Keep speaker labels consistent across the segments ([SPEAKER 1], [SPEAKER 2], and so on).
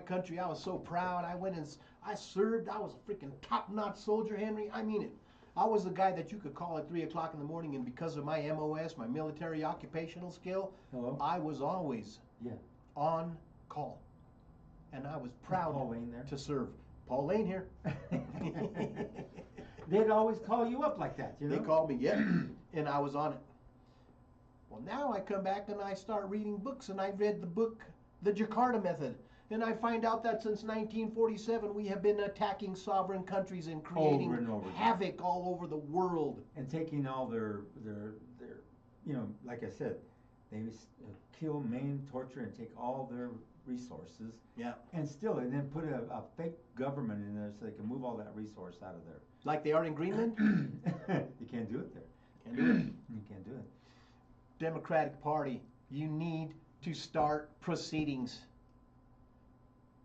[SPEAKER 1] country. I was so proud. I went and I served. I was a freaking top-notch soldier, Henry. I mean it. I was the guy that you could call at 3 o'clock in the morning, and because of my MOS, my military occupational skill, I was always on call. And I was proud to serve. Paul Lane here.
[SPEAKER 2] They'd always call you up like that, you know?
[SPEAKER 1] They called me, and I was on it. Well, now I come back and I start reading books, and I read the book, The Jakarta Method. And I find out that since 1947, we have been attacking sovereign countries and creating havoc all over the world.
[SPEAKER 2] And taking all their, you know, like I said, they kill, maim, torture, and take all their resources.
[SPEAKER 1] Yeah.
[SPEAKER 2] And then put a fake government in there so they can move all that resource out of there.
[SPEAKER 1] Like they are in Greenland?
[SPEAKER 2] You can't do it there.
[SPEAKER 1] Can't do it.
[SPEAKER 2] You can't do it.
[SPEAKER 1] Democratic Party, you need to start proceedings.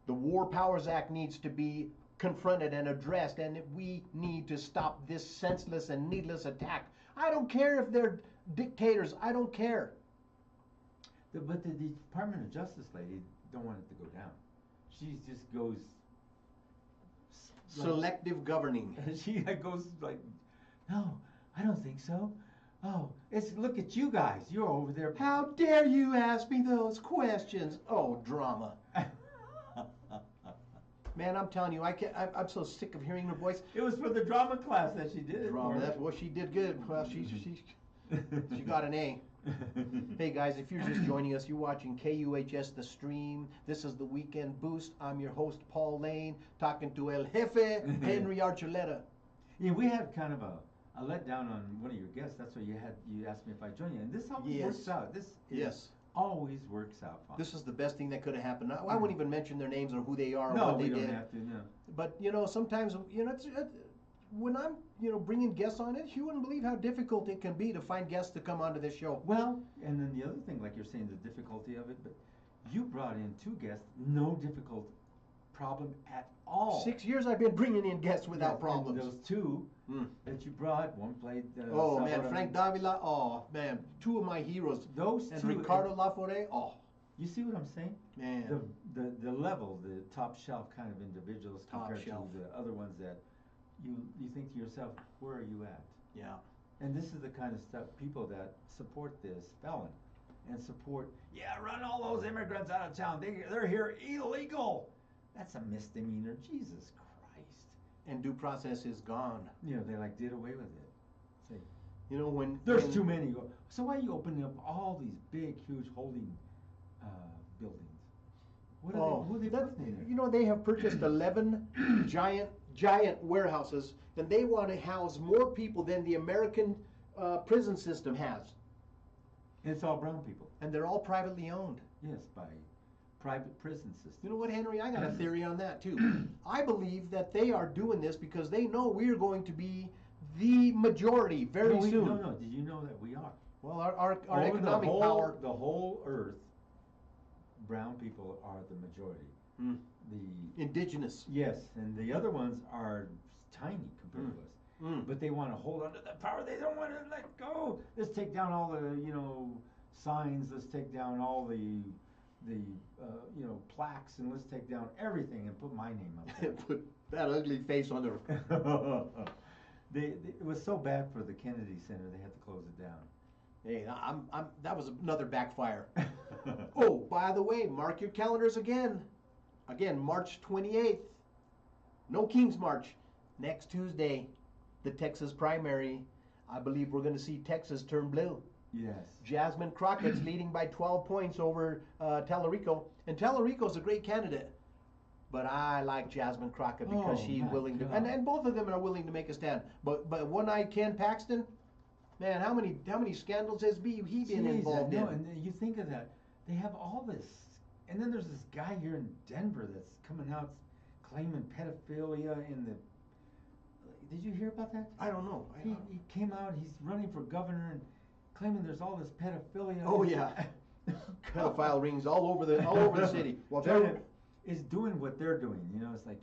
[SPEAKER 1] The War Powers Act needs to be confronted and addressed, and we need to stop this senseless and needless attack. I don't care if they're dictators. I don't care.
[SPEAKER 2] But the Department of Justice lady don't want it to go down. She just goes...
[SPEAKER 1] Selective governing.
[SPEAKER 2] She goes like, no, I don't think so. Oh, look at you guys. You're over there.
[SPEAKER 1] How dare you ask me those questions? Oh, drama. Man, I'm telling you, I'm so sick of hearing her voice.
[SPEAKER 2] It was for the drama class that she did.
[SPEAKER 1] Drama. That's what she did good. Well, she got an A. Hey guys, if you're just joining us, you're watching KUHS The Stream. This is the Weekend Boost. I'm your host, Paul Lane, talking to El Jefe, Henry Archuleta.
[SPEAKER 2] Yeah, we had kind of a letdown on one of your guests. That's why you asked me if I join you. And this always works out. Always works out fine.
[SPEAKER 1] This is the best thing that could have happened. I won't even mention their names or who they are or
[SPEAKER 2] no,
[SPEAKER 1] what they
[SPEAKER 2] did.
[SPEAKER 1] No,
[SPEAKER 2] we don't have to, no.
[SPEAKER 1] But, you know, sometimes, you know, when I'm, you know, bringing guests on it, you wouldn't believe how difficult it can be to find guests to come onto this show.
[SPEAKER 2] Well, and then the other thing, like you're saying, the difficulty of it, but you brought in 2 guests, no difficult problem at all.
[SPEAKER 1] 6 years I've been bringing in guests without problems.
[SPEAKER 2] And those 2 that you brought, one played...
[SPEAKER 1] oh, man, Frank Davila, oh, man, 2 of my heroes.
[SPEAKER 2] Those
[SPEAKER 1] and
[SPEAKER 2] 2...
[SPEAKER 1] And Ricardo Laforet, oh.
[SPEAKER 2] You see what I'm saying?
[SPEAKER 1] Man.
[SPEAKER 2] The level, the top shelf kind of individuals compared to the other ones that you think to yourself, where are you at?
[SPEAKER 1] Yeah.
[SPEAKER 2] And this is the kind of stuff, people that support this felon and support, run all those immigrants out of town. They're here illegal. That's a misdemeanor. Jesus Christ.
[SPEAKER 1] And due process is gone.
[SPEAKER 2] You know, they did away with it. Say,
[SPEAKER 1] you know, when...
[SPEAKER 2] There's too many. So why are you opening up all these big, huge holding buildings? What are they putting in there?
[SPEAKER 1] You know, they have purchased 11 giant warehouses, and they want to house more people than the American prison system has.
[SPEAKER 2] And it's all brown people.
[SPEAKER 1] And they're all privately owned.
[SPEAKER 2] Yes, by private prison system.
[SPEAKER 1] You know what, Henry? I got a theory on that, too. I believe that they are doing this because they know we're going to be the majority very soon.
[SPEAKER 2] No. Did you know that we are?
[SPEAKER 1] Well, our economic power...
[SPEAKER 2] The whole earth, brown people are the majority. The
[SPEAKER 1] indigenous.
[SPEAKER 2] Yes, and the other ones are tiny compared to us. But they want to hold on to that power. They don't want to let go. Let's take down all the, signs. Let's take down all the plaques, and let's take down everything and put my name up there.
[SPEAKER 1] Put that ugly face on there.
[SPEAKER 2] It was so bad for the Kennedy Center, they had to close it down.
[SPEAKER 1] Hey, that was another backfire. Oh, by the way, mark your calendars again. Again, March 28th. No King's March. Next Tuesday, the Texas primary. I believe we're going to see Texas turn blue.
[SPEAKER 2] Yes.
[SPEAKER 1] Jasmine Crockett's leading by 12 points over Tallarico. And Tallarico's a great candidate. But I like Jasmine Crockett because she's willing to... And both of them are willing to make a stand. But one-eyed Ken Paxton... Man, how many scandals has he been involved in?
[SPEAKER 2] And you think of that. They have all this. And then there's this guy here in Denver that's coming out claiming pedophilia in the... Did you hear about that?
[SPEAKER 1] I don't know.
[SPEAKER 2] He came out, he's running for governor and claiming there's all this pedophilia.
[SPEAKER 1] Oh, yeah. Pedophile rings all over the city.
[SPEAKER 2] Well, China is doing what they're doing. You know, it's like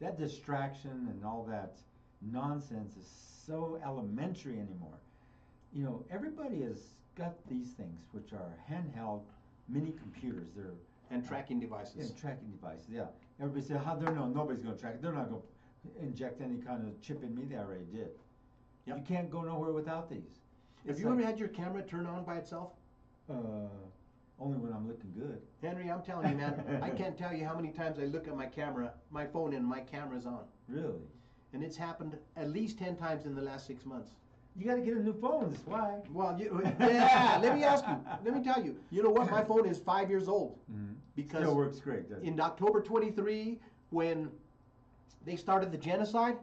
[SPEAKER 2] that distraction and all that nonsense is so elementary anymore. You know, everybody has got these things, which are handheld mini computers. They're
[SPEAKER 1] And tracking devices.
[SPEAKER 2] And tracking devices, yeah. Everybody said, how they're nobody's gonna track it. They're not gonna inject any kind of chip in me. They already did.
[SPEAKER 1] Yep.
[SPEAKER 2] You can't go nowhere without these.
[SPEAKER 1] Have you ever had your camera turn on by itself?
[SPEAKER 2] Only when I'm looking good.
[SPEAKER 1] Henry, I'm telling you, man, I can't tell you how many times I look at my phone, and my camera's on.
[SPEAKER 2] Really?
[SPEAKER 1] And it's happened at least 10 times in the last 6 months.
[SPEAKER 2] You gotta get a new phone, that's why.
[SPEAKER 1] Well, yeah, let me tell you. You know what? My phone is 5 years old.
[SPEAKER 2] Mm-hmm.
[SPEAKER 1] Because
[SPEAKER 2] still works great, doesn't it?
[SPEAKER 1] In October 23, when they started the genocide,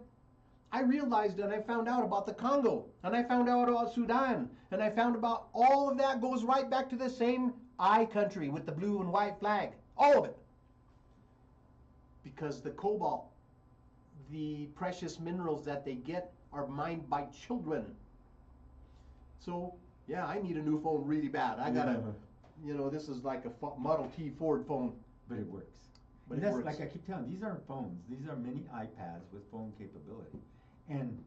[SPEAKER 1] I realized and I found out about the Congo, and I found out about Sudan, and I found about all of that goes right back to the same I country with the blue and white flag. All of it. Because the cobalt, the precious minerals that they get are mined by children. So, yeah, I need a new phone really bad. I gotta, this is like a Model T Ford phone.
[SPEAKER 2] But it works.
[SPEAKER 1] But
[SPEAKER 2] and
[SPEAKER 1] it
[SPEAKER 2] that's
[SPEAKER 1] works.
[SPEAKER 2] like I keep telling you, these aren't phones. These are mini iPads with phone capability. And,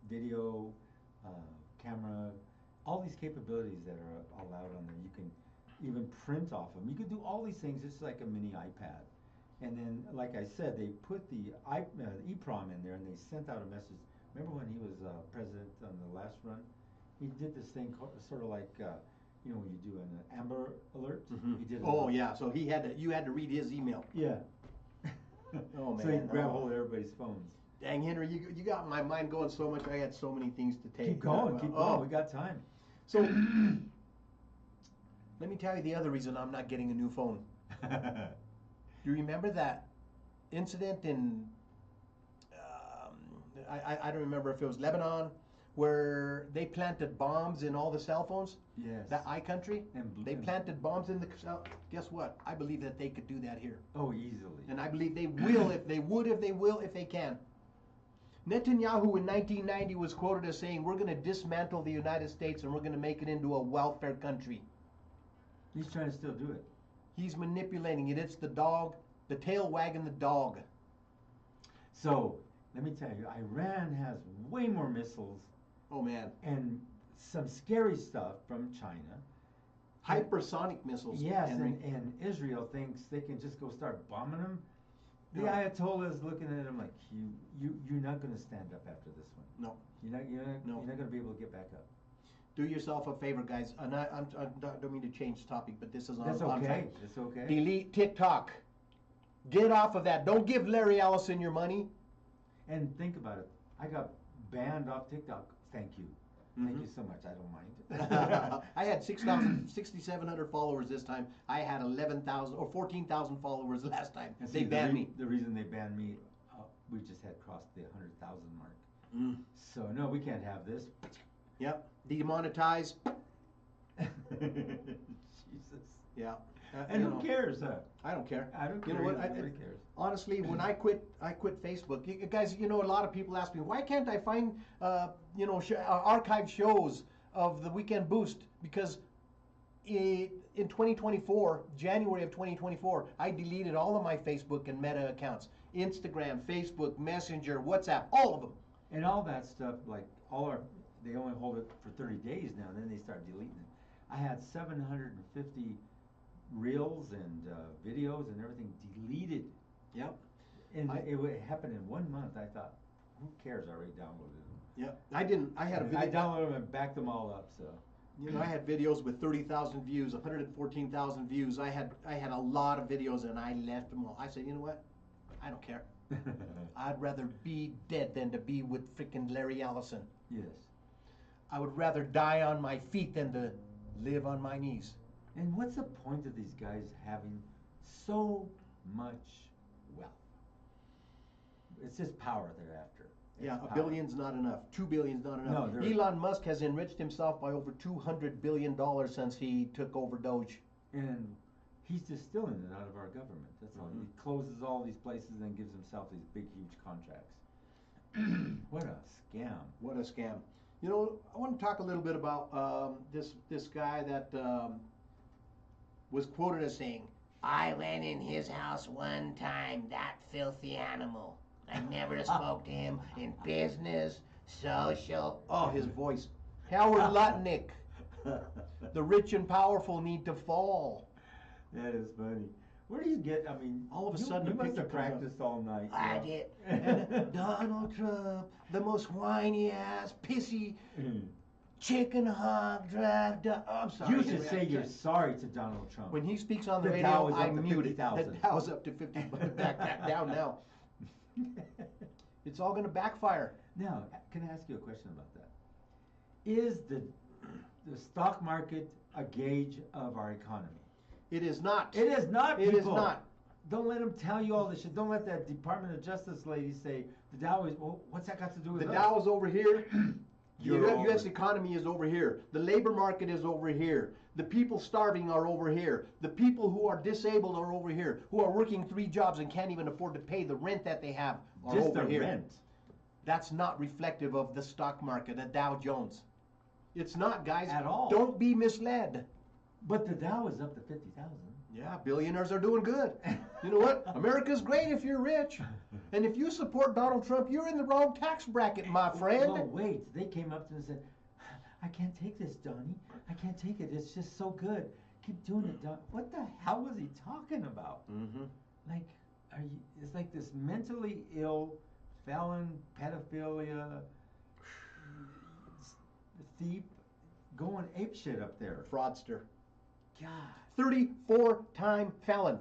[SPEAKER 2] video, camera, all these capabilities that are allowed on there. You can even print off them. You can do all these things just like a mini iPad. And then, like I said, they put the EEPROM in there, and they sent out a message. Remember when he was president on the last run? He did this thing sort of like, when you do an Amber Alert.
[SPEAKER 1] Mm-hmm.
[SPEAKER 2] He did.
[SPEAKER 1] Oh yeah, so you had to read his email.
[SPEAKER 2] Yeah.
[SPEAKER 1] Oh man.
[SPEAKER 2] So he grabbed hold of everybody's phones.
[SPEAKER 1] Dang, Henry, you got my mind going so much. I had so many things to take.
[SPEAKER 2] Keep going. We got time.
[SPEAKER 1] So let me tell you the other reason I'm not getting a new phone. You remember that incident in, I don't remember if it was Lebanon, where they planted bombs in all the cell phones?
[SPEAKER 2] Yes.
[SPEAKER 1] That I country? They
[SPEAKER 2] And
[SPEAKER 1] planted bombs in the cell. Guess what? I believe that they could do that here.
[SPEAKER 2] oh, easily.
[SPEAKER 1] And I believe they will if they can. Netanyahu in 1990 was quoted as saying, we're going to dismantle the United States and we're going to make it into a welfare country.
[SPEAKER 2] He's trying to still do it.
[SPEAKER 1] He's manipulating it. It's the dog, the tail wagging the dog.
[SPEAKER 2] So, let me tell you, Iran has way more missiles
[SPEAKER 1] Oh man.
[SPEAKER 2] and some scary stuff from China.
[SPEAKER 1] Hypersonic missiles.
[SPEAKER 2] Yes,
[SPEAKER 1] Henry.
[SPEAKER 2] and Israel thinks they can just go start bombing them. The
[SPEAKER 1] No.
[SPEAKER 2] Ayatollah is looking at him like, you're not going to stand up after this one.
[SPEAKER 1] No.
[SPEAKER 2] You're not
[SPEAKER 1] No.
[SPEAKER 2] going to be able to get back up.
[SPEAKER 1] Do yourself a favor, guys. And I don't mean to change the topic, but this is on
[SPEAKER 2] That's
[SPEAKER 1] on
[SPEAKER 2] okay.
[SPEAKER 1] track.
[SPEAKER 2] That's okay.
[SPEAKER 1] Delete TikTok. Get off of that. Don't give Larry Ellison your money.
[SPEAKER 2] And think about it. I got banned off TikTok. Thank you. Thank you so much. I don't mind.
[SPEAKER 1] I had 6,700 followers this time. I had 11,000 or 14,000 followers last time.
[SPEAKER 2] And
[SPEAKER 1] They
[SPEAKER 2] see,
[SPEAKER 1] banned me.
[SPEAKER 2] The reason they banned me, we just had crossed the 100,000 mark.
[SPEAKER 1] Mm.
[SPEAKER 2] So no, we can't have this.
[SPEAKER 1] Yep. Demonetize.
[SPEAKER 2] Jesus.
[SPEAKER 1] Yeah.
[SPEAKER 2] And who cares, huh?
[SPEAKER 1] I don't care.
[SPEAKER 2] I don't
[SPEAKER 1] You
[SPEAKER 2] care.
[SPEAKER 1] know what?
[SPEAKER 2] Nobody cares.
[SPEAKER 1] Honestly, when I quit Facebook. You guys, a lot of people ask me, why can't I find, archive shows of the Weekend Boost? Because in 2024, January of 2024, I deleted all of my Facebook and Meta accounts. Instagram, Facebook, Messenger, WhatsApp, all of them.
[SPEAKER 2] And all that stuff, like they only hold it for 30 days now, and then they start deleting it. I had 750 reels and videos and everything deleted.
[SPEAKER 1] Yep.
[SPEAKER 2] And it happened in 1 month. I thought, who cares? I already downloaded them.
[SPEAKER 1] Yep. I didn't. I had a video.
[SPEAKER 2] I downloaded them and backed them all up. So.
[SPEAKER 1] I had videos with 30,000 views, 114,000 views. I had a lot of videos, and I left them all. I said, you know what? I don't care. I'd rather be dead than to be with freaking Larry Ellison.
[SPEAKER 2] Yes.
[SPEAKER 1] I would rather die on my feet than to live on my knees.
[SPEAKER 2] And what's the point of these guys having so much wealth? It's just power they're after.
[SPEAKER 1] Yeah,
[SPEAKER 2] It's
[SPEAKER 1] $1
[SPEAKER 2] power.
[SPEAKER 1] billion's not enough. $2 billion's not enough.
[SPEAKER 2] No,
[SPEAKER 1] Elon Musk has enriched himself by over $200 billion since he took over Doge.
[SPEAKER 2] And he's just stealing it out of our government. That's all. He closes all these places and gives himself these big, huge contracts. What a scam.
[SPEAKER 1] What a scam. I want to talk a little bit about this guy that was quoted as saying, I went in his house one time, that filthy animal. I never spoke to him in business, social. Oh, his voice. Howard Lutnick. The rich and powerful need to fall.
[SPEAKER 2] That is funny. Where do you get? I mean,
[SPEAKER 1] All of a
[SPEAKER 2] you,
[SPEAKER 1] sudden
[SPEAKER 2] you
[SPEAKER 1] a
[SPEAKER 2] must
[SPEAKER 1] picture
[SPEAKER 2] have
[SPEAKER 1] comes up.
[SPEAKER 2] practiced all night.
[SPEAKER 1] I
[SPEAKER 2] yeah.
[SPEAKER 1] did. And Donald Trump, the most whiny ass, pissy, chicken hog drive. I'm sorry.
[SPEAKER 2] You should
[SPEAKER 1] Henry, I
[SPEAKER 2] say you're
[SPEAKER 1] can't.
[SPEAKER 2] sorry to Donald Trump.
[SPEAKER 1] When he speaks on the
[SPEAKER 2] The
[SPEAKER 1] radio,
[SPEAKER 2] Dow is
[SPEAKER 1] I
[SPEAKER 2] up to
[SPEAKER 1] mute it.
[SPEAKER 2] 50,000.
[SPEAKER 1] The Dow's up to 50. Back down now. It's all going to backfire.
[SPEAKER 2] Now, can I ask you a question about that? Is the stock market a gauge of our economy?
[SPEAKER 1] It is not.
[SPEAKER 2] It is not,
[SPEAKER 1] It
[SPEAKER 2] people.
[SPEAKER 1] is not.
[SPEAKER 2] Don't let them tell you all this shit. Don't let that Department of Justice lady say the Dow is. Well, what's that got to do with
[SPEAKER 1] The
[SPEAKER 2] us?
[SPEAKER 1] Dow is over here. The
[SPEAKER 2] You're
[SPEAKER 1] U.S.
[SPEAKER 2] over.
[SPEAKER 1] economy is over here. The labor market is over here. The people starving are over here. The people who are disabled are over here. Who are working 3 jobs and can't even afford to pay the rent that they have are
[SPEAKER 2] Just
[SPEAKER 1] over
[SPEAKER 2] the
[SPEAKER 1] here.
[SPEAKER 2] rent.
[SPEAKER 1] That's not reflective of the stock market, the Dow Jones. It's not, guys.
[SPEAKER 2] At all.
[SPEAKER 1] Don't be misled.
[SPEAKER 2] But the Dow is up to 50,000.
[SPEAKER 1] Yeah, billionaires are doing good. You know what? America's great if you're rich. And if you support Donald Trump, you're in the wrong tax bracket, my friend.
[SPEAKER 2] Well, wait. They came up to me and said, I can't take this, Donnie. I can't take it. It's just so good. Keep doing it, Don. What the hell was he talking about?
[SPEAKER 1] Mm-hmm.
[SPEAKER 2] Like, it's like this mentally ill felon, pedophilia, thief, going apeshit up there.
[SPEAKER 1] Fraudster.
[SPEAKER 2] God.
[SPEAKER 1] 34-time felon.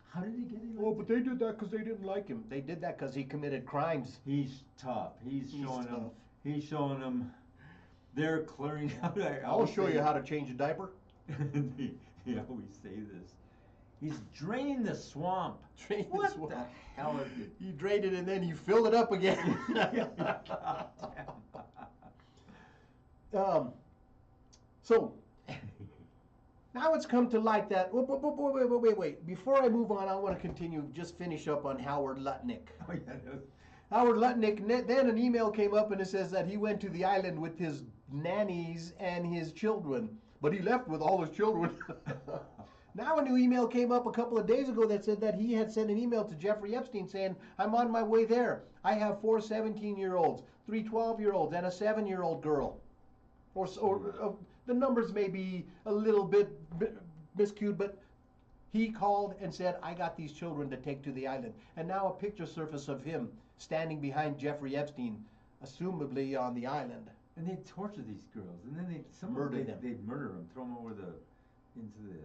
[SPEAKER 2] How did he get elected?
[SPEAKER 1] Oh, but they did that because they didn't like him. They did that because he committed crimes.
[SPEAKER 2] He's tough. He's showing them.
[SPEAKER 1] tough.
[SPEAKER 2] He's showing them. They're clearing out.
[SPEAKER 1] I'll show you how to change a diaper.
[SPEAKER 2] They always say this. He's draining the swamp.
[SPEAKER 1] Drain the
[SPEAKER 2] What
[SPEAKER 1] swamp.
[SPEAKER 2] the hell is it?
[SPEAKER 1] You drained it and then you filled it up again. So now it's come to light that. Wait. Before I move on, I want to continue. Just finish up on Howard Lutnick.
[SPEAKER 2] Oh, yeah, that's-
[SPEAKER 1] Howard Lutnick. Then an email came up and it says that he went to the island with his nannies and his children, but he left with all his children. Now a new email came up a couple of days ago that said that he had sent an email to Jeffrey Epstein saying, I'm on my way there. I have 4 17-year-olds, 3 12-year-olds, and a 7-year-old girl. Or the numbers may be a little bit miscued, but he called and said, I got these children to take to the island. And now a picture surfaced of him standing behind Jeffrey Epstein, assumably on the island.
[SPEAKER 2] And they torture these girls, and then
[SPEAKER 1] Murder them.
[SPEAKER 2] They'd murder them, throw them over into the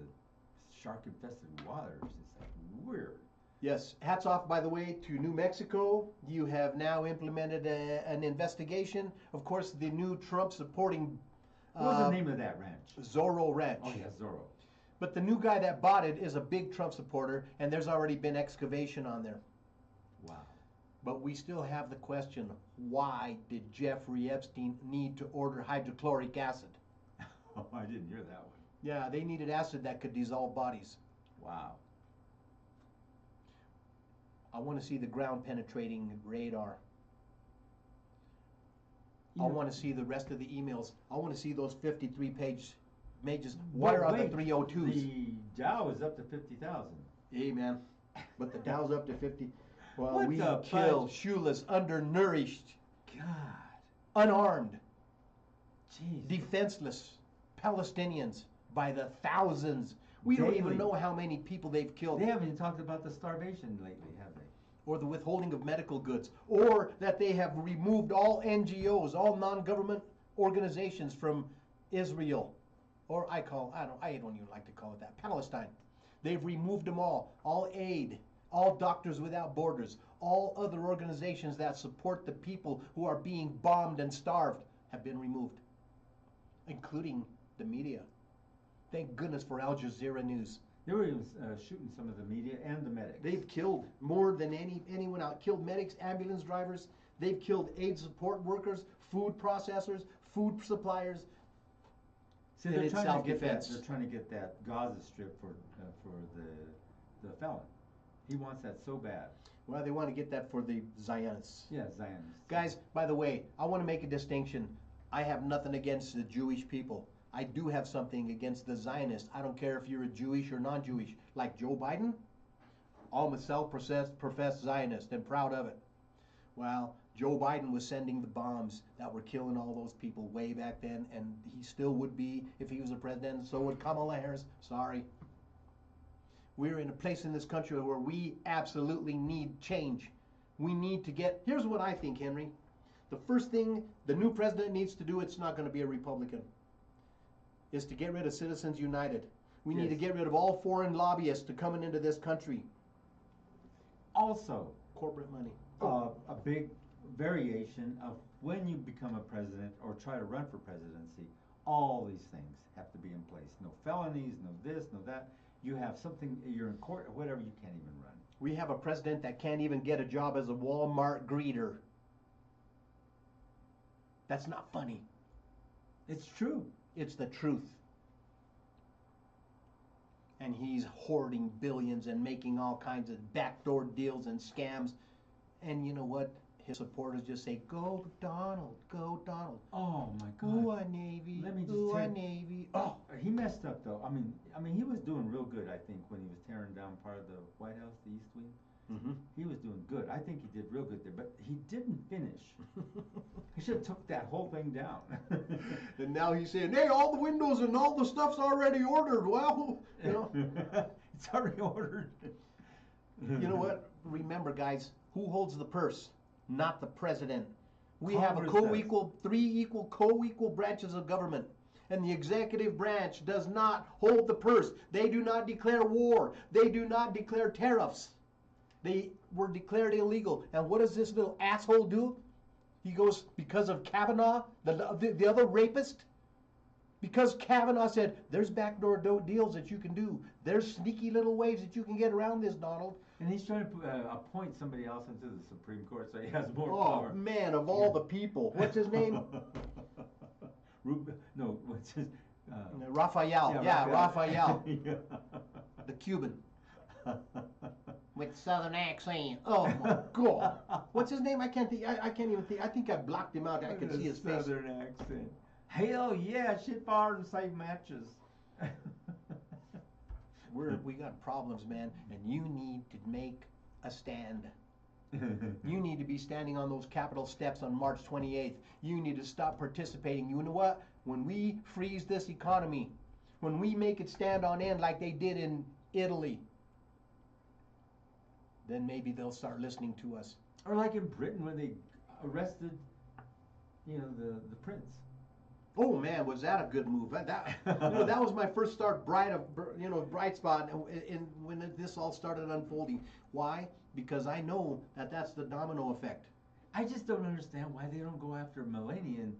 [SPEAKER 2] shark-infested waters. It's like weird.
[SPEAKER 1] Yes, hats off, by the way, to New Mexico. You have now implemented an investigation. Of course, the new Trump-supporting
[SPEAKER 2] What was the name of that ranch?
[SPEAKER 1] Zorro Ranch.
[SPEAKER 2] Oh yeah, Zorro.
[SPEAKER 1] But the new guy that bought it is a big Trump supporter, and there's already been excavation on there.
[SPEAKER 2] Wow.
[SPEAKER 1] But we still have the question, why did Jeffrey Epstein need to order hydrochloric acid?
[SPEAKER 2] Oh, I didn't hear that one.
[SPEAKER 1] Yeah, they needed acid that could dissolve bodies.
[SPEAKER 2] Wow.
[SPEAKER 1] I want to see the ground penetrating radar.
[SPEAKER 2] You
[SPEAKER 1] I
[SPEAKER 2] know-
[SPEAKER 1] want to see the rest of the emails. I want to see those 53 pages. Where are the
[SPEAKER 2] Wait,
[SPEAKER 1] 302s?
[SPEAKER 2] The Dow is up to 50,000.
[SPEAKER 1] Hey, man. But the Dow's up to 50. Well,
[SPEAKER 2] What
[SPEAKER 1] we
[SPEAKER 2] the
[SPEAKER 1] kill
[SPEAKER 2] fudge?
[SPEAKER 1] shoeless, undernourished,
[SPEAKER 2] God.
[SPEAKER 1] unarmed,
[SPEAKER 2] Jeez.
[SPEAKER 1] defenseless Palestinians by the thousands. We don't
[SPEAKER 2] Daily.
[SPEAKER 1] even know how many people they've killed.
[SPEAKER 2] They haven't even talked about the starvation lately, have they?
[SPEAKER 1] Or the withholding of medical goods. Or that they have removed all NGOs, all non-government organizations from Israel. Or I don't even like to call it that, Palestine. They've removed them all aid, all Doctors Without Borders, all other organizations that support the people who are being bombed and starved have been removed, including the media. Thank goodness for Al Jazeera News.
[SPEAKER 2] They were even shooting some of the media and the medics.
[SPEAKER 1] They've killed more than anyone out. Killed medics, ambulance drivers. They've killed aid support workers, food processors, food suppliers.
[SPEAKER 2] See,
[SPEAKER 1] and
[SPEAKER 2] they're
[SPEAKER 1] it's
[SPEAKER 2] trying to get that.
[SPEAKER 1] self-defense.
[SPEAKER 2] They're trying to get that Gaza Strip for the felon. He wants that so bad.
[SPEAKER 1] Well, they want to get that for the Zionists.
[SPEAKER 2] Yeah, Zionists.
[SPEAKER 1] Guys, by the way, I want to make a distinction. I have nothing against the Jewish people. I do have something against the Zionists. I don't care if you're a Jewish or non-Jewish. Like Joe Biden, I'm a self-professed Zionist and proud of it. Well, Joe Biden was sending the bombs that were killing all those people way back then, and he still would be if he was a president. So would Kamala Harris. Sorry. We're in a place in this country where we absolutely need change. We need to get, here's what I think, Henry. The first thing the new president needs to do, it's not going to be a Republican, is to get rid of Citizens United. We need to get rid of all foreign lobbyists to coming into this country.
[SPEAKER 2] Also,
[SPEAKER 1] corporate money.
[SPEAKER 2] A big variation of when you become a president or try to run for presidency, all these things have to be in place. No felonies, no this, no that. You have something, you're in court or whatever, you can't even run.
[SPEAKER 1] We have a president that can't even get a job as a Walmart greeter. That's not funny.
[SPEAKER 2] It's true.
[SPEAKER 1] It's the truth. And he's hoarding billions and making all kinds of backdoor deals and scams. And you know what? His supporters just say, "Go Donald, go Donald."
[SPEAKER 2] Oh my God.
[SPEAKER 1] Ooh, a Navy.
[SPEAKER 2] Let me just
[SPEAKER 1] Ooh,
[SPEAKER 2] tell
[SPEAKER 1] a
[SPEAKER 2] you-
[SPEAKER 1] Navy.
[SPEAKER 2] Oh, he messed up though. I mean, he was doing real good. I think when he was tearing down part of the White House, the East Wing,
[SPEAKER 1] Mm-hmm.
[SPEAKER 2] he was doing good. I think he did real good there, but he didn't finish. He should have took that whole thing down.
[SPEAKER 1] And now he's saying, "Hey, all the windows and all the stuff's already ordered." Well, you know.
[SPEAKER 2] It's already ordered.
[SPEAKER 1] You know what? Remember, guys, who holds the purse? Not the president. We have a
[SPEAKER 2] Congress
[SPEAKER 1] three co-equal branches of government. And the executive branch does not hold the purse. They do not declare war. They do not declare tariffs. They were declared illegal. And what does this little asshole do? He goes, because of Kavanaugh, the other rapist, because Kavanaugh said, there's backdoor deals that you can do. There's sneaky little ways that you can get around this, Donald.
[SPEAKER 2] And he's trying to appoint somebody else into the Supreme Court so he has more
[SPEAKER 1] Oh,
[SPEAKER 2] power.
[SPEAKER 1] man, of all the people. What's his name?
[SPEAKER 2] No, what's his?
[SPEAKER 1] Raphael. Yeah, Raphael.
[SPEAKER 2] Yeah.
[SPEAKER 1] The Cuban. With southern accent. Oh, my God. What's his name? I can't think. I can't even think. I think I blocked him out. I can see his face.
[SPEAKER 2] Southern accent. Hell yeah, shit fire and save matches.
[SPEAKER 1] We got problems, man, and you need to make a stand. You need to be standing on those Capitol steps on March 28th. You need to stop participating. You know what? When we freeze this economy, when we make it stand on end like they did in Italy, then maybe they'll start listening to us.
[SPEAKER 2] Or like in Britain when they arrested, the prince.
[SPEAKER 1] Oh man, was that a good move? That was my first bright spot when this all started unfolding. Why? Because I know that's the domino effect.
[SPEAKER 2] I just don't understand why they don't go after Melania and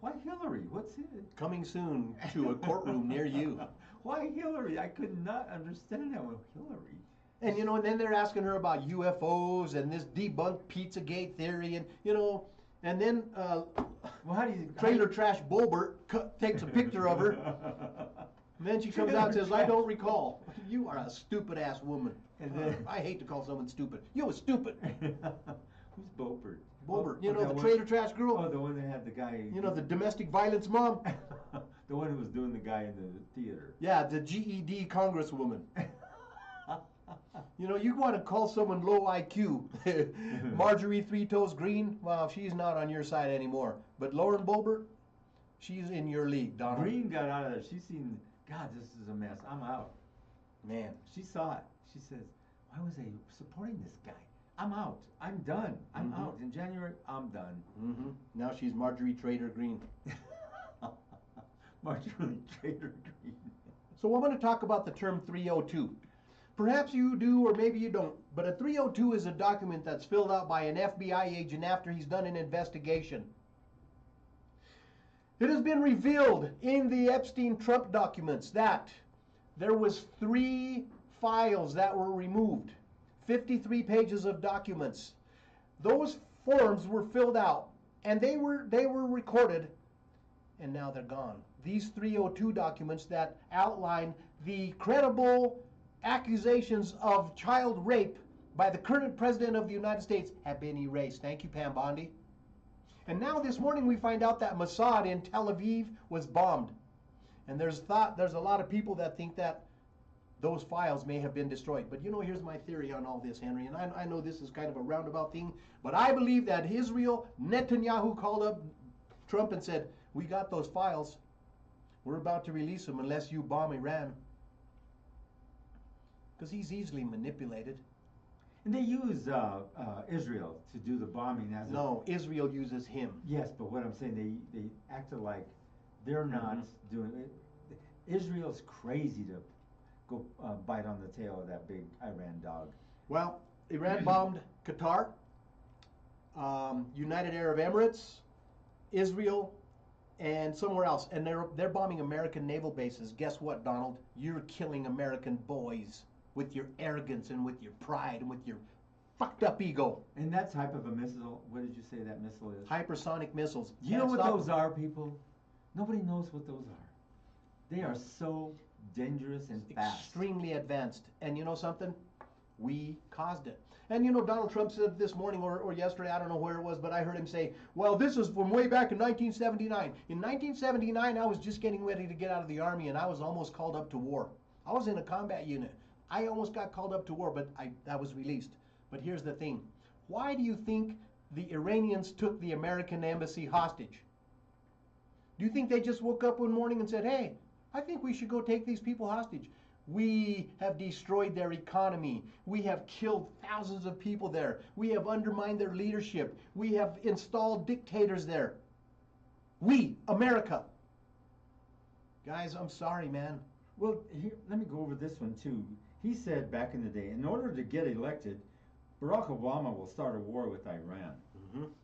[SPEAKER 2] why Hillary? What's it?
[SPEAKER 1] Coming soon to a courtroom near you.
[SPEAKER 2] Why Hillary? I could not understand that with Hillary.
[SPEAKER 1] And and then they're asking her about UFOs and this debunked Pizzagate theory, and then Trailer Trash Bolbert takes a picture of her. And then she comes out and says, "I don't recall." You are a stupid ass woman.
[SPEAKER 2] And then
[SPEAKER 1] I hate to call someone stupid. You're stupid.
[SPEAKER 2] Who's Bolbert?
[SPEAKER 1] Bolbert, the Trailer Trash girl.
[SPEAKER 2] Oh, the one that had the guy.
[SPEAKER 1] The domestic violence mom.
[SPEAKER 2] The one who was doing the guy in the theater.
[SPEAKER 1] Yeah, the GED congresswoman. You want to call someone low IQ. Marjorie Three Toes Green, well, she's not on your side anymore. But Lauren Boebert, she's in your league, Donald.
[SPEAKER 2] Green got out of there. She's seen, God, this is a mess. I'm out.
[SPEAKER 1] Man.
[SPEAKER 2] She saw it. She says, why was I supporting this guy? I'm out. I'm done. I'm out. In January, I'm done.
[SPEAKER 1] Mm-hmm. Now she's Marjorie Trader Green.
[SPEAKER 2] Marjorie Trader Green.
[SPEAKER 1] So I'm going to talk about the term 302. Perhaps you do, or maybe you don't, but a 302 is a document that's filled out by an FBI agent after he's done an investigation. It has been revealed in the Epstein-Trump documents that there was 3 files that were removed, 53 pages of documents. Those forms were filled out, and they were recorded, and now they're gone. These 302 documents that outline the credible accusations of child rape by the current president of the United States have been erased. Thank you, Pam Bondi. And now this morning we find out that Mossad in Tel Aviv was bombed. And there's a lot of people that think that those files may have been destroyed. But here's my theory on all this, Henry. And I know this is kind of a roundabout thing, but I believe that Israel, Netanyahu called up Trump and said, "We got those files. We're about to release them unless you bomb Iran." Because he's easily manipulated.
[SPEAKER 2] And they use Israel to do the bombing as
[SPEAKER 1] No, Israel uses him.
[SPEAKER 2] Yes, but what I'm saying, they acted like they're not doing it. Israel's crazy to go bite on the tail of that big Iran dog.
[SPEAKER 1] Well, Iran bombed Qatar, United Arab Emirates, Israel, and somewhere else. And they're bombing American naval bases. Guess what, Donald? You're killing American boys with your arrogance and with your pride and with your fucked up ego.
[SPEAKER 2] And that type of a missile, what did you say that missile is?
[SPEAKER 1] Hypersonic missiles.
[SPEAKER 2] Do you know what those are, people? Nobody knows what those are. They are so dangerous and fast.
[SPEAKER 1] Extremely advanced. And you know something? We caused it. And you know, Donald Trump said this morning or yesterday, I don't know where it was, but I heard him say, well, this is from way back in 1979. In 1979, I was just getting ready to get out of the Army, and I was almost called up to war. I was in a combat unit. I almost got called up to war, but I was released. But here's the thing. Why do you think the Iranians took the American embassy hostage? Do you think they just woke up one morning and said, hey, I think we should go take these people hostage? We have destroyed their economy. We have killed thousands of people there. We have undermined their leadership. We have installed dictators there. We, America. Guys, I'm sorry, man.
[SPEAKER 2] Well, here, let me go over this one too. He said back in the day, in order to get elected, Barack Obama will start a war with Iran.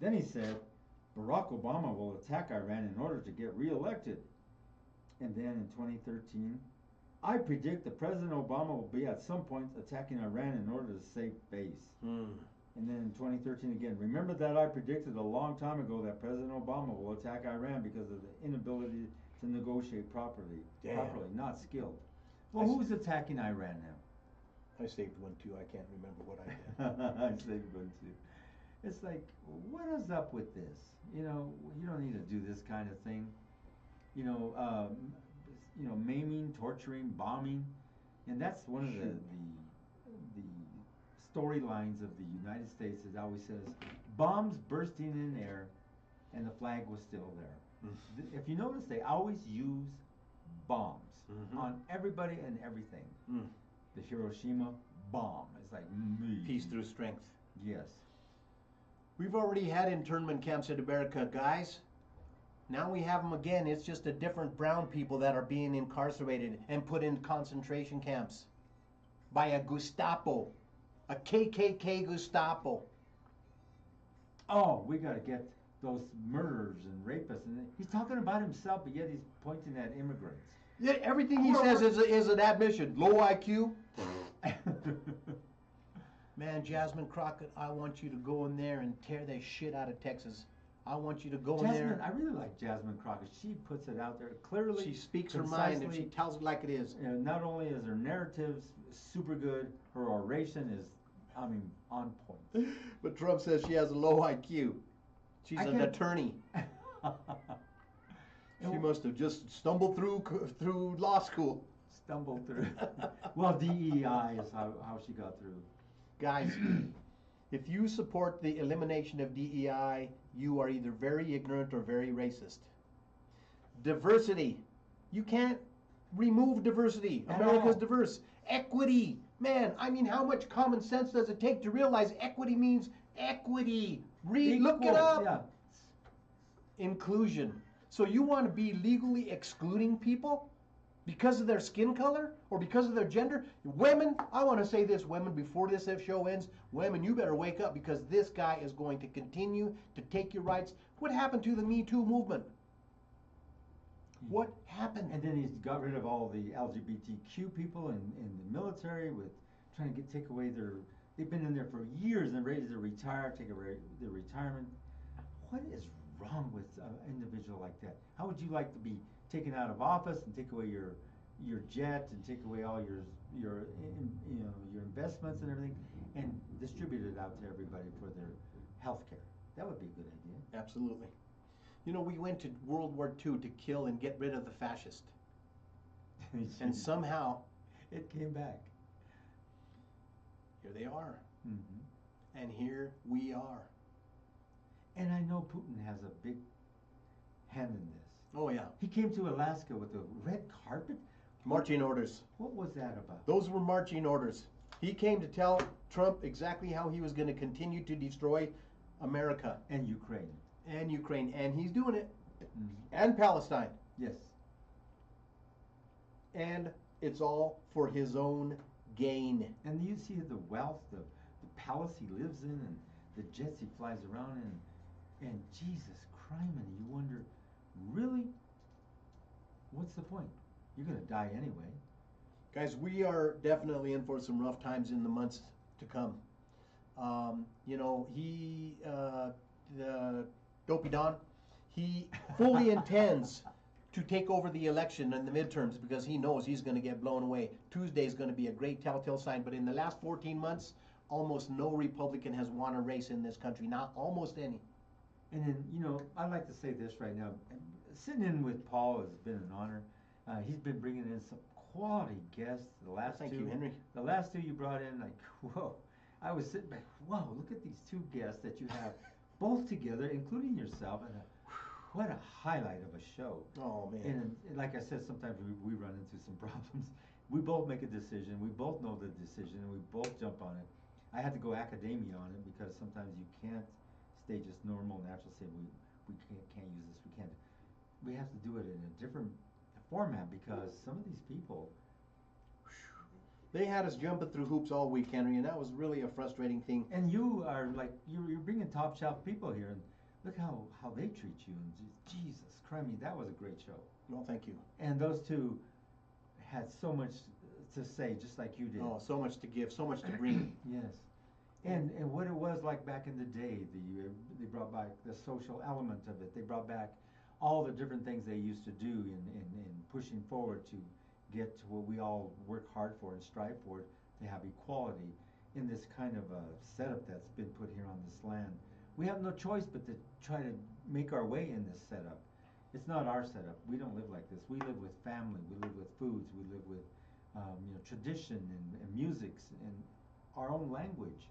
[SPEAKER 2] Then he said, Barack Obama will attack Iran in order to get reelected. And then in 2013, I predict that President Obama will be at some point attacking Iran in order to save face. And then in 2013 again, remember that I predicted a long time ago that President Obama will attack Iran because of the inability to negotiate properly, not skilled. Well, who's attacking Iran now?
[SPEAKER 1] I saved one too. I can't remember what I did.
[SPEAKER 2] I saved one too. It's like, what is up with this? You know, you don't need to do this kind of thing. You know, maiming, torturing, bombing, and that's one of the storylines of the United States. It always says bombs bursting in air, and the flag was still there. If you notice, they always use bombs on everybody and everything. The Hiroshima bomb. It's like
[SPEAKER 1] peace through strength.
[SPEAKER 2] Yes.
[SPEAKER 1] We've already had internment camps in America, guys. Now we have them again. It's just a different brown people that are being incarcerated and put in concentration camps by a Gestapo, a KKK Gestapo.
[SPEAKER 2] Oh, we got to get those murderers and rapists. And he's talking about himself, but yet he's pointing at immigrants.
[SPEAKER 1] Yeah, everything he says is an admission. Low IQ. Man, Jasmine Crockett, I want you to go in there and tear the shit out of Texas. I want you to go in there.
[SPEAKER 2] I really like Jasmine Crockett. She puts it out there clearly.
[SPEAKER 1] She speaks her mind and she tells it like it is.
[SPEAKER 2] And not only is her narratives super good, her oration is, I mean, on point.
[SPEAKER 1] But Trump says she has a low IQ. She's an attorney. She must have just stumbled through law school.
[SPEAKER 2] Stumbled through. Well, DEI is how she got through.
[SPEAKER 1] Guys, if you support the elimination of DEI, you are either very ignorant or very racist. Diversity. You can't remove diversity. America's diverse. Equity. Man, I mean, how much common sense does it take to realize equity means equity? Look it up.
[SPEAKER 2] Yeah.
[SPEAKER 1] Inclusion. So you want to be legally excluding people because of their skin color or because of their gender? Women, I want to say this, women, before this show ends, women, you better wake up because this guy is going to continue to take your rights. What happened to the Me Too movement? What happened?
[SPEAKER 2] And then he's got rid of all the LGBTQ people in the military with trying to take away they've been in there for years and ready to retire, take away their retirement. What is wrong with an individual like that? How would you like to be taken out of office and take away your jet and take away all your investments and everything and distribute it out to everybody for their health care? That would be a good idea.
[SPEAKER 1] Absolutely. You know, we went to World War II to kill and get rid of the fascist. And somehow
[SPEAKER 2] it came back.
[SPEAKER 1] Here they are. And here we are.
[SPEAKER 2] And I know Putin has a big hand in this.
[SPEAKER 1] Oh, yeah.
[SPEAKER 2] He came to Alaska with a red carpet.
[SPEAKER 1] Marching orders.
[SPEAKER 2] What was that about?
[SPEAKER 1] Those were marching orders. He came to tell Trump exactly how he was going to continue to destroy America.
[SPEAKER 2] And Ukraine.
[SPEAKER 1] And Ukraine. And he's doing it.
[SPEAKER 2] Mm-hmm.
[SPEAKER 1] And Palestine.
[SPEAKER 2] Yes.
[SPEAKER 1] And it's all for his own gain.
[SPEAKER 2] And you see the wealth, the palace he lives in, and the jets he flies around in, and Jesus Christ, and you wonder, really? What's the point? You're going to die anyway.
[SPEAKER 1] Guys, we are definitely in for some rough times in the months to come. You know, Dopey Don, he fully intends to take over the election in the midterms because he knows he's going to get blown away. Tuesday is going to be a great telltale sign, but in the last 14 months, almost no Republican has won a race in this country, not almost any.
[SPEAKER 2] And then, you know, I'd like to say this right now. Sitting in with Paul has been an honor. He's been bringing in some quality guests.
[SPEAKER 1] Thank you, Henry.
[SPEAKER 2] The last two you brought in, like, whoa. I was sitting back, whoa, look at these two guests that you have both together, including yourself. And what a highlight of a show.
[SPEAKER 1] Oh, man.
[SPEAKER 2] And like I said, sometimes we run into some problems. We both make a decision. We both know the decision, and we both jump on it. I had to go academia on it because sometimes you can't stay just normal, natural, say we can't use this, we can't. We have to do it in a different format because some of these people.
[SPEAKER 1] They had us jumping through hoops all week, Henry, and that was really a frustrating thing.
[SPEAKER 2] And you are like, you're bringing top shelf people here, and look how they treat you, and Jesus Christ, that was a great show.
[SPEAKER 1] Well, thank you.
[SPEAKER 2] And those two had so much to say, just like you did.
[SPEAKER 1] Oh, so much to give, so much to bring.
[SPEAKER 2] Yes. And what it was like back in the day, they brought back the social element of it. They brought back all the different things they used to do in pushing forward to get to what we all work hard for and strive for, to have equality in this kind of a setup that's been put here on this land. We have no choice but to try to make our way in this setup. It's not our setup. We don't live like this. We live with family. We live with foods. We live with tradition and musics and our own language.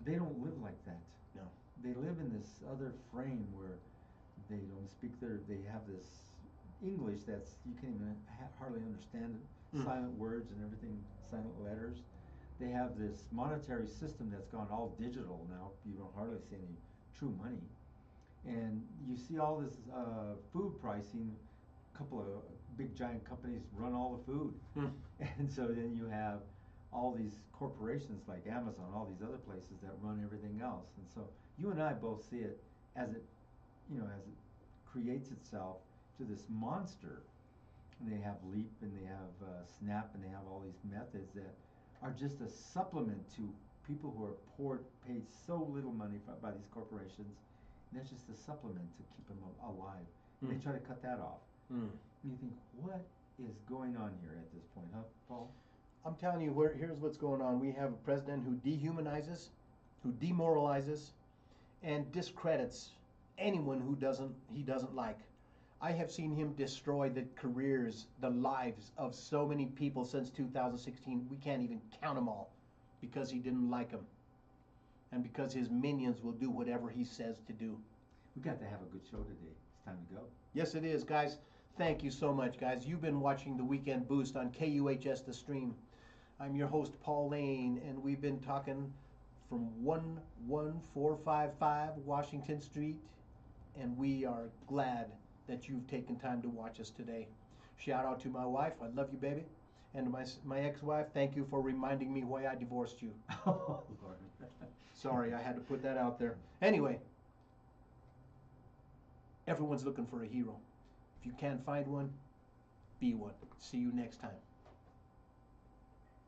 [SPEAKER 2] They don't live like that.
[SPEAKER 1] No.
[SPEAKER 2] They live in this other frame where they don't speak they have this English that's, you can't even hardly understand it, silent words and everything, silent letters. They have this monetary system that's gone all digital now. You don't hardly see any true money. And you see all this food pricing, a couple of big giant companies run all the food. And so then you have all these corporations like Amazon, all these other places that run everything else. And so you and I both see it as it creates itself to this monster. And they have Leap and they have Snap and they have all these methods that are just a supplement to people who are poor, paid so little money by these corporations. And that's just a supplement to keep them alive. And they try to cut that off. And you think, what is going on here at this point, huh, Paul?
[SPEAKER 1] I'm telling you, here's what's going on. We have a president who dehumanizes, who demoralizes, and discredits anyone who he doesn't like. I have seen him destroy the careers, the lives of so many people since 2016. We can't even count them all because he didn't like them. And because his minions will do whatever he says to do.
[SPEAKER 2] We got to have a good show today. It's time to go.
[SPEAKER 1] Yes, it is, guys. Thank you so much, guys. You've been watching the Weekend Boost on KUHS The Stream. I'm your host, Paul Lane, and we've been talking from 11455 Washington Street, and we are glad that you've taken time to watch us today. Shout out to my wife. I love you, baby. And my ex-wife, thank you for reminding me why I divorced you.
[SPEAKER 2] Oh, Lord.
[SPEAKER 1] Sorry, I had to put that out there. Anyway, everyone's looking for a hero. If you can't find one, be one. See you next time.